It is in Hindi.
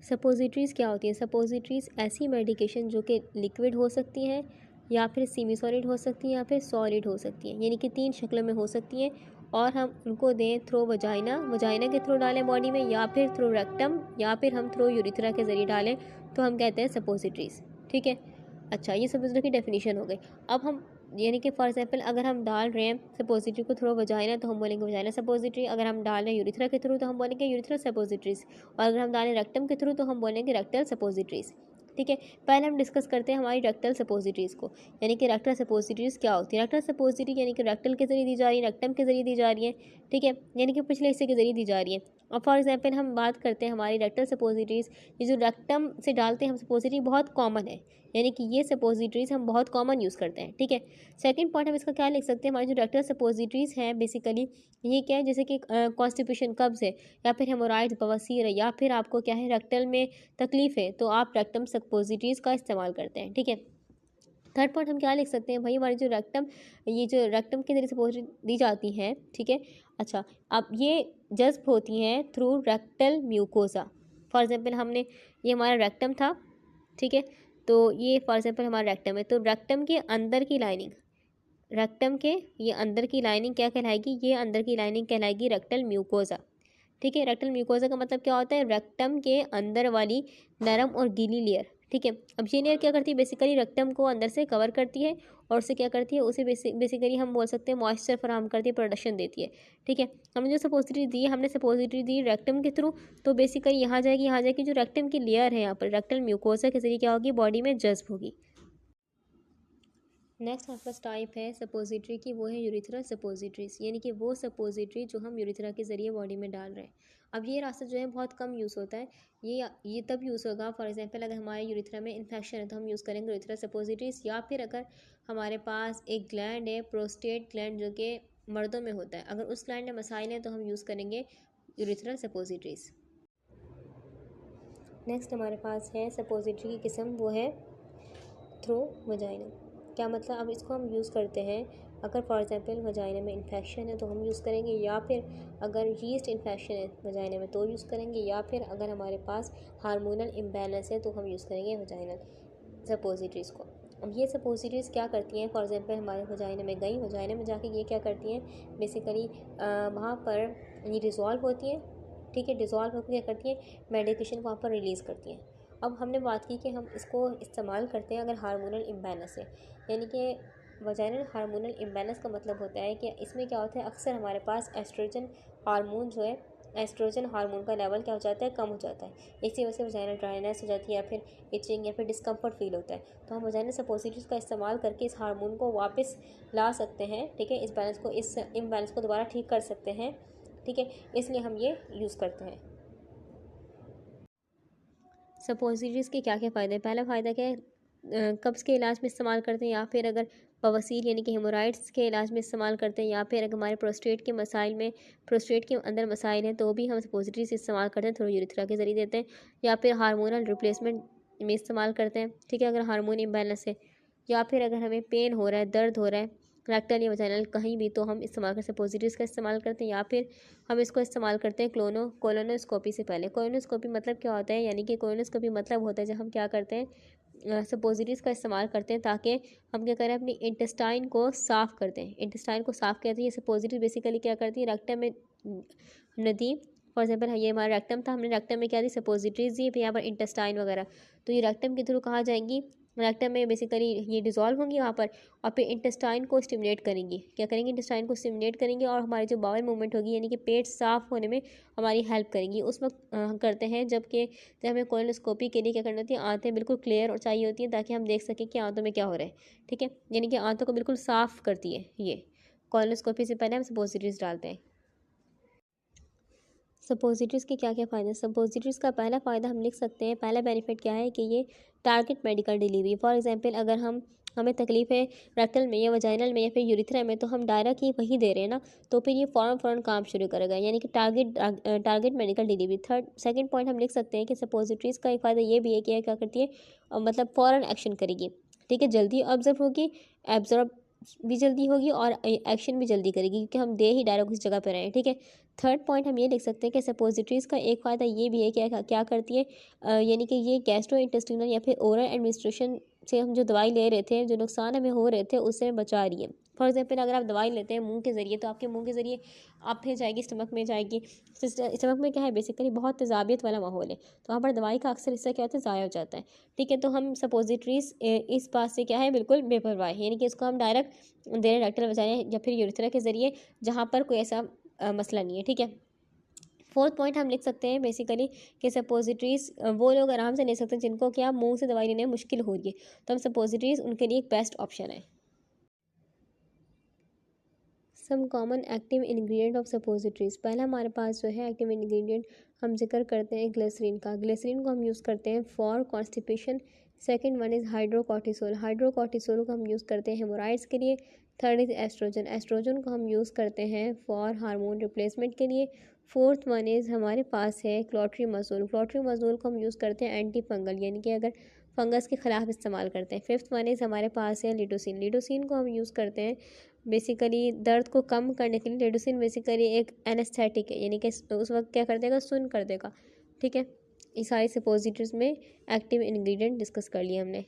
सपोजिटरीज़ क्या होती हैं? सपोजिटरीज़ ऐसी मेडिकेशन जो कि लिक्विड हो सकती हैं या फिर सेमी सॉलिड हो सकती हैं या फिर सॉलिड हो सकती हैं, यानी कि 3 शक्लों में हो सकती हैं और हम उनको दें थ्रू वजाइना, वजाइना के थ्रू डालें बॉडी में या फिर थ्रू रेक्टम या फिर हम थ्रू यूरिथ्रा के ज़रिए डालें तो हम कहते हैं सपोजिटरीज़। ठीक है। अच्छा, ये सपोजिटरी की डेफिनेशन हो गई। अब हम यानी कि फॉर एग्जांपल अगर हम डाल रहे हैं सपोजिटरी को थ्रू वजाइना तो हम बोलेंगे वजाइना सपोजिटरी, अगर हम डाल रहे हैं यूरिथ्रा के थ्रू तो हम बोलेंगे यूरिथ्रा सपोजिटरीज़, और अगर हम डालें रेक्टम के थ्रू तो हम बोलेंगे रेक्टल सपोजिटरीज़। ठीक है। पहले हम डिस्कस करते हैं हमारी रेक्टल सपोजिटरीज़ को, यानी कि रेक्टल सपोजिटरीज़ क्या होती है। रेक्टल सपोजिटरी यानी कि रेक्टल के ज़रिए दी जा रही है, रेक्टम के ज़रिए दी जा रही है। ठीक है, यानी कि पिछले हिस्से के ज़रिए दी जा रही है। और फॉर एग्जांपल हम बात करते हैं हमारी रेक्टल सपोजिटरीज़, ये जो रेक्टम से डालते हैं हम सपोजिटरी बहुत कॉमन है, यानी कि ये सपोजिटरीज़ हम बहुत कॉमन यूज़ करते हैं। ठीक है। सेकंड पॉइंट हम इसका क्या लिख सकते हैं, हमारी जो रेक्टल सपोजिटरीज़ हैं बेसिकली ये क्या है, जैसे कि कॉन्स्टिपेशन कब्ज़ है या फिर हेमोरॉइड्स बवासीर है या फिर आपको क्या है रेक्टल में तकलीफ़ है तो आप रेक्टम सपोजिटरीज़ का इस्तेमाल करते हैं। ठीक है। थर्ड पॉइंट हम क्या लिख सकते हैं, भाई हमारी जो रेक्टम, ये जो रेक्टम के ज़रिए सपोजिटरी दी जाती हैं। ठीक है। अच्छा, अब ये जज्ब होती हैं through rectal mucosa. For example हमने, ये हमारा रेक्टम था। ठीक है। तो ये फॉर एग्जांपल हमारा रेक्टम है, तो रेक्टम के अंदर की लाइनिंग, रेक्टम के ये अंदर की लाइनिंग क्या कहलाएगी, ये अंदर की लाइनिंग कहलाएगी रेक्टल म्यूकोसा। ठीक है। रेक्टल म्यूकोसा का मतलब क्या होता है, रेक्टम के अंदर वाली नरम और गीली लेयर। ठीक है। अब ये लेयर क्या करती है, बेसिकली रेक्टम को अंदर से कवर करती है और उसे क्या करती है, उसे बेसिकली हम बोल सकते हैं मॉइस्चर फराहम करती है, प्रोडक्शन देती है। ठीक है। हमने जो सपोजिटरी दी, हमने सपोजिटरी दी रेक्टम के थ्रू, तो बेसिकली यहाँ जाएगी, यहाँ जाएगी, जो रेक्टम की लेयर है यहाँ पर रेक्टल म्यूकोसा के जरिए क्या होगी, बॉडी में जज्ब होगी। नेक्स्ट हमारे पास टाइप है सपोजिटरी की, वो है यूरिथ्रा सपोजिटरीज, यानी कि वो सपोजिटरी जो हम यूरिथ्रा के ज़रिए बॉडी में डाल रहे हैं। अब ये रास्ता जो है बहुत कम यूज़ होता है, ये तब यूज़ होगा फॉर एग्जांपल अगर हमारे यूरिथ्रा में इन्फेक्शन है तो हम यूज़ करेंगे यूरिथ्रा सपोजिटरीज, या फिर अगर हमारे पास एक ग्लैंड है प्रोस्टेट ग्लैंड जो कि मर्दों में होता है, अगर उस ग्लैंड में मसाइल हैं तो हम यूज़ करेंगे यूरिथ्रा सपोजिटरीज। नेक्स्ट हमारे पास है सपोजिटरी की किस्म, वो है थ्रू वजाइना। क्या मतलब, अब इसको हम यूज़ करते हैं अगर फॉर एग्जांपल वजाइना में इन्फेक्शन है तो हम यूज़ करेंगे, या फिर अगर यीस्ट इन्फेक्शन है वजाइना में तो यूज़ करेंगे, या फिर अगर हमारे पास हार्मोनल इम्बैलेंस है तो हम यूज़ करेंगे वजाइनल सपोजिटरीज़ को। अब ये सपोजिटरीज़ क्या करती हैं, फॉर एग्जांपल हमारे वजाइना में गई, वजाइना में जाके ये क्या करती हैं, बेसिकली वहाँ पर ये डिज़ोल्व होती हैं। ठीक है। डिज़ोल्व होकर क्या करती हैं, मेडिकेशन वहाँ पर रिलीज़ करती हैं। अब हमने बात की कि हम इसको इस्तेमाल करते हैं अगर हार्मोनल इम्बैलेंस है, यानी कि वजाइनल हार्मोनल इम्बैलेंस का मतलब होता है कि इसमें क्या होता है, अक्सर हमारे पास एस्ट्रोजन हार्मोन जो है, एस्ट्रोजन हार्मोन का लेवल क्या हो जाता है, कम हो जाता है। इसी वजह से वजाइनल ड्राइनेस हो जाती है या फिर इचिंग या फिर डिस्कम्फर्ट फील होता है। तो हम वजाइनल सपोजिटरीज का इस्तेमाल करके इस हार्मोन को वापस ला सकते हैं। ठीक है। इस बैलेंस को, इस इम्बैलेंस को दोबारा ठीक कर सकते हैं। ठीक है। इसलिए हम ये यूज़ करते हैं। सपोजिटरीज़ के क्या क्या फ़ायदे हैं, पहला फ़ायदा क्या है, कब्ज़ के इलाज में इस्तेमाल करते हैं, या फिर अगर बवासीर यानी कि हेमोरॉइड्स के इलाज में इस्तेमाल करते हैं, या फिर अगर हमारे प्रोस्टेट के मसाइल में, प्रोस्टेट के अंदर मसाइल हैं तो भी हम सपोजिटरीज इस्तेमाल करते हैं, थ्रू यूरिथ्रा के ज़रिए देते हैं, या फिर हार्मोनल रिप्लेसमेंट में इस्तेमाल करते हैं। ठीक है। अगर हार्मोन इम्बैलेंस है या फिर अगर हमें पेन हो रहा है, दर्द हो रहा है रेक्टल या वजाइनल कहीं भी, तो हम इस्तेमाल कर सपोजिटरीज़ का इस्तेमाल करते हैं, या फिर हम इसको इस्तेमाल करते हैं कोलोनोस्कोपी से पहले। कोलोनोस्कोपी मतलब क्या होता है, यानी कि कोलोनोस्कोपी मतलब होता है जब हम क्या करते हैं, सपोजिटरीज़ का इस्तेमाल करते हैं ताकि हम क्या करें, अपनी इंटेस्टाइन को साफ़ करते हैं। इंटेस्टाइन को साफ़ करते हैं, ये सपोजिटरी बेसिकली क्या करती है, रेक्टम में हमने दी, फॉर एग्जांपल ये हमारा रेक्टम था, हमने रेक्टम में क्या दी, सपोजिटरीज दी, फिर यहाँ पर इंटेस्टाइन वगैरह, तो ये रेक्टम के थ्रू कहाँ जाएंगी, रेक्टम में बेसिकली ये डिज़ोल्व होंगी वहाँ पर, और फिर इंटेस्टाइन को स्टिमुलेट करेंगी। क्या करेंगी, इंटेस्टाइन को स्टिमुलेट करेंगी और हमारी जो बाउल मूवमेंट होगी, यानी कि पेट साफ़ होने में हमारी हेल्प करेंगी। उस वक्त हम करते हैं जब हमें कोलोनोस्कोपी के लिए क्या करनी होती है, आंतें बिल्कुल क्लियर और चाहिए होती हैं ताकि हम देख सकें कि आंतों में क्या हो रहा है। ठीक है। यानी कि आंतों को बिल्कुल साफ़ करती है ये। कोलोनोस्कोपी से पहले हम सपोजिटरीज डालते हैं। सपोजिटरीज़ के क्या क्या फ़ायदे हैं, सपोजिटरीज़ का पहला फ़ायदा हम लिख सकते हैं, पहला बेनिफिट क्या है कि ये target medical delivery. For example अगर हमें तकलीफ़ है रेक्टल में या वजाइनल में या फिर यूरिथ्रा में, तो हम डायरेक्ट ही वहीं दे रहे हैं ना, तो फिर ये फ़ौरन काम शुरू करेगा, यानी कि target medical delivery. Second point हम लिख सकते हैं कि सपोजिटरीज़ का एक फ़ायदा ये भी है कि क्या करती है, मतलब फ़ौरन एक्शन करेगी। ठीक है। जल्दी ऑब्जर्व होगी, एब्जॉर्ब भी जल्दी होगी और एक्शन भी जल्दी करेगी, क्योंकि हम दे ही डायरेक्ट उस जगह पर रहे हैं। ठीक है। थर्ड पॉइंट हम ये लिख सकते हैं कि सपोजिटरीज़ का एक फ़ायदा ये भी है कि क्या करती है, यानी कि ये गैस्ट्रो इंटेस्टिनल या फिर ओरल एडमिनिस्ट्रेशन से हम जो दवाई ले रहे थे, जो नुकसान हमें हो रहे थे, उससे बचा रही है। फॉर एग्जाम्पल अगर आप दवाई लेते हैं मुंह के ज़रिए, तो आपके मुंह के ज़रिए आप फिर जाएगी स्टमक में जाएगी। स्टमक में क्या है, बेसिकली बहुत तेज़ाबियत वाला माहौल है, तो वहाँ पर दवाई का अक्सर हिस्सा क्या होता है, ज़ाया हो जाता है। ठीक है, तो हम सपोजिटरीज़ इस बात से क्या है, बिल्कुल बेपरवाह है, यानी कि इसको हम डायरेक्ट दे रहे हैं रेक्टल वजाइना या फिर यूरेथ्रा के ज़रिए, जहाँ पर कोई ऐसा मसला नहीं है। ठीक है, फोर्थ पॉइंट हम लिख सकते हैं बेसिकली कि सपोजिटरीज़ वो लोग आराम से ले सकते हैं जिनको क्या मुंह से दवाई लेने में मुश्किल हो रही है, तो हम सपोजिटरीज़ उनके लिए एक बेस्ट ऑप्शन है। Some common active ingredient of suppositories. पहला हमारे पास जो है एक्टिव इंग्रेडिएंट, हम जिक्र करते हैं ग्लिसरीन का। ग्लिसरीन को हम यूज़ करते हैं for constipation. Second one is hydrocortisol. Hydrocortisol को हम यूज़ करते हैं हेमोराइड्स के लिए। Third is oestrogen. एस्ट्रोजन को हम यूज़ करते हैं फॉर हार्मोन रिप्लेसमेंट के लिए। फोर्थ वन इज़ हमारे पास है क्लोट्रीमाजोल। क्लोट्रीमाजोल को हम यूज़ करते हैं एंटी फंगल, यानी कि अगर फंगस के ख़िलाफ़ इस्तेमाल करते हैं। फिफ्थ वन इज़ हमारे पास है लिडोसिन। लिडोसिन को हम यूज़ करते हैं बेसिकली दर्द को कम करने के लिए। लिडोसिन बेसिकली एक एनेस्थेटिक है, यानी कि उस वक्त क्या कर देगा, सुन्न कर देगा। ठीक है, इस सारे सपोजिटरीज में एक्टिव इंग्रेडिएंट डिस्कस कर लिया हमने।